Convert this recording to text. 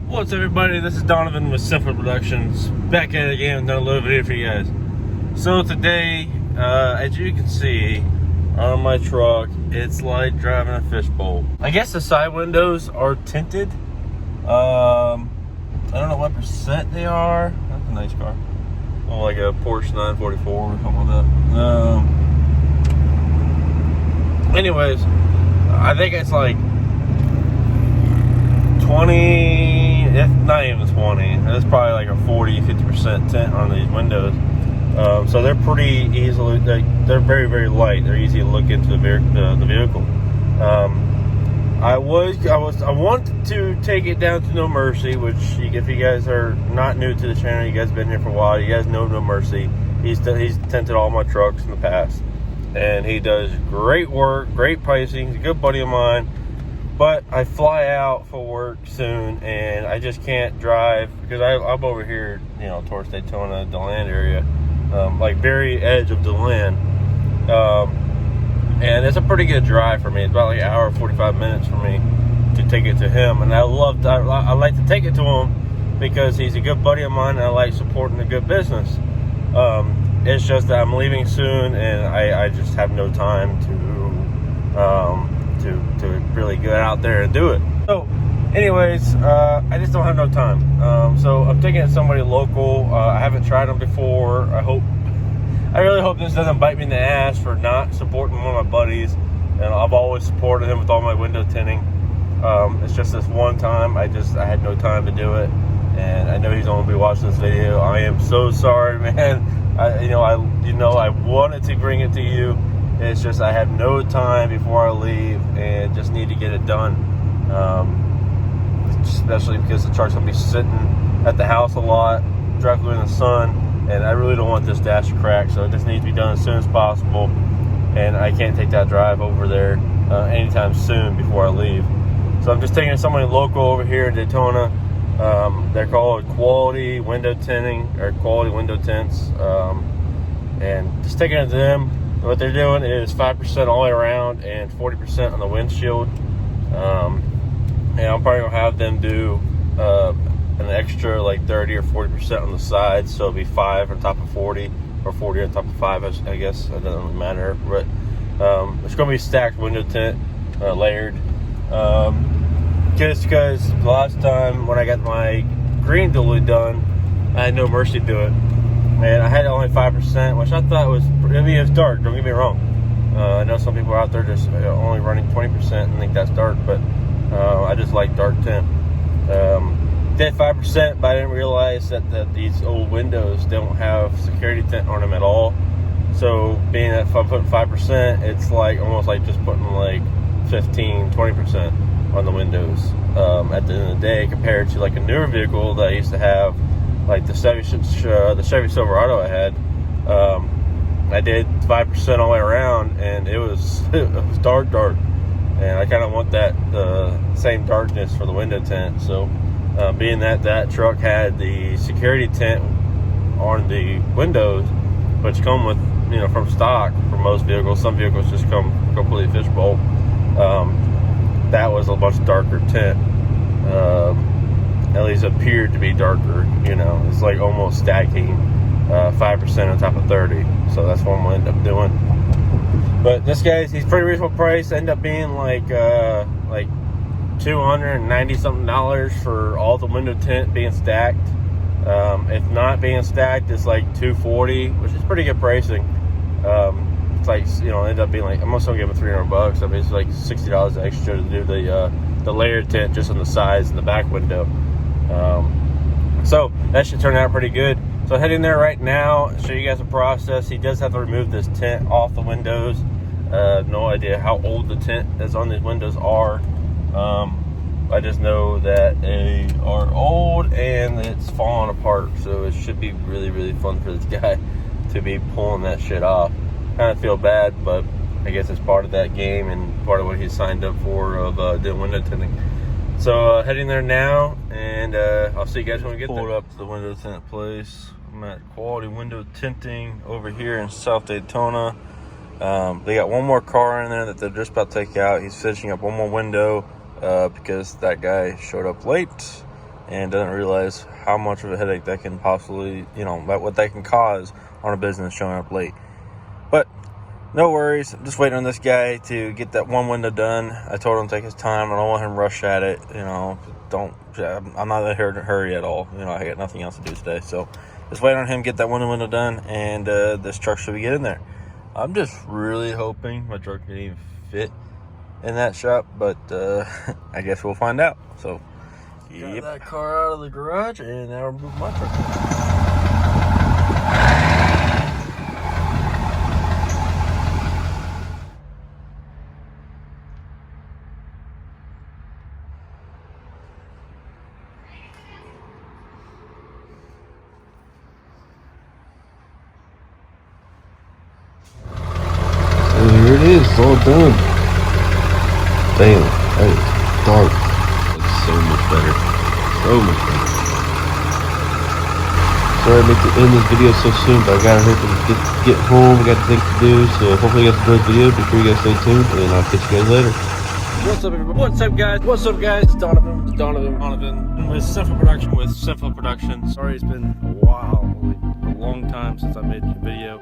What's up, everybody? This is Donovan with Simple Productions, back at it again with another little video for you guys. So today, as you can see on my truck, it's like driving a fishbowl. I guess the side windows are tinted. I don't know what percent they are. That's a nice car. Oh, like a Porsche 944 or something like that. Anyways, I think it's like 20, if not even 20. It's probably like a 40-50% tint on these windows. So they're pretty easily, they're very, very light. They're easy to look into the vehicle. I wanted to take it down to No Mercy, which if you guys are not new to the channel, you guys have been here for a while, you guys know No Mercy. He's tinted all my trucks in the past, and he does great work, great pricing. He's a good buddy of mine. But I fly out for work soon, and I just can't drive because I'm over here, you know, towards Daytona, DeLand area, like very edge of DeLand, and it's a pretty good drive for me. It's about like an hour, 45 minutes for me to take it to him, and I like to take it to him because he's a good buddy of mine, and I like supporting a good business. It's just that I'm leaving soon, and I just have no time to really get out there and do it. So anyways, I just don't have no time. So I'm taking it to somebody local. I haven't tried them before. I really hope this doesn't bite me in the ass for not supporting one of my buddies, and I've always supported him with all my window tinting. It's just this one time I had no time to do it, and I know he's gonna be watching this video. I am so sorry, man. I wanted to bring it to you. It's just I have no time before I leave, and just need to get it done. Especially because the truck's gonna be sitting at the house a lot, directly in the sun, and I really don't want this dash to crack. So it just needs to be done as soon as possible, and I can't take that drive over there anytime soon before I leave. So I'm just taking it to somebody local over here in Daytona. They're called Quality Window Tinting, or Quality Window Tints, and just taking it to them. What they're doing is 5% all the way around and 40% on the windshield. And I'm probably gonna have them do an extra like 30 or 40% on the sides, so it'll be 5 on top of 40, or 40 on top of 5. I guess it doesn't really matter. But it's gonna be stacked window tint, layered. Just because the last time when I got my green dually done, I had No Mercy do it. And I had only 5%, which I thought was, it's dark, don't get me wrong. I know some people out there just only running 20% and think that's dark, but I just like dark tint. Did 5%, but I didn't realize that these old windows don't have security tint on them at all. So being that if I'm putting 5%, it's like almost like just putting like 15-20% on the windows at the end of the day, compared to like a newer vehicle that I used to have, like the Chevy Silverado I had. I did 5% all the way around, and it was dark, and I kind of want that same darkness for the window tint. So being that truck had the security tint on the windows, which come with, you know, from stock for most vehicles. Some vehicles just come completely fishbowl. That was a much darker tint. At least appeared to be darker, you know. It's like almost stacking 5% on top of 30. So that's what I'm gonna end up doing. But this guy's, he's pretty reasonable price. End up being like $290 something for all the window tint being stacked. If not being stacked, it's like $240, which is pretty good pricing. It's like, you know, end up being like, I'm also gonna give him $300. I mean, it's like $60 extra to do the layered tint just on the sides and the back window. So that should turn out pretty good. So heading there right now, show you guys the process. He does have to remove this tint off the windows. No idea how old the tint that's on these windows are. I just know that they are old and it's falling apart. So it should be really, really fun for this guy to be pulling that shit off. Kind of feel bad, but I guess it's part of that game and part of what he signed up for of doing window tinting. So heading there now, and I'll see you guys when we get there. Pulled up to the window tint place. I'm at Quality Window Tinting over here in South Daytona. They got one more car in there that they're just about to take out. He's finishing up one more window because that guy showed up late. and doesn't realize how much of a headache that can possibly, you know, what that can cause on a business showing up late. But no worries. I'm just waiting on this guy to get that one window done. I told him to take his time. I don't want him to rush at it. You know, I'm not in a hurry at all. You know, I got nothing else to do today. So just waiting on him to get that window done, and this truck should be getting there. I'm just really hoping my truck can even fit in that shop, but I guess we'll find out. So, got that car out of the garage, and now we're moving my truck. Here it is, it's all done. Damn, that is dark. That's so much better. So much better. Sorry I make the end of this video so soon, but I gotta hurry to get home. I got things to do, so hopefully you guys enjoyed the video. Be sure you guys stay tuned, and I'll catch you guys later. What's up, everybody? What's up, guys? What's up, guys? It's Donovan. With Sinful Production. Sorry it's been a while, a long time since I made a video.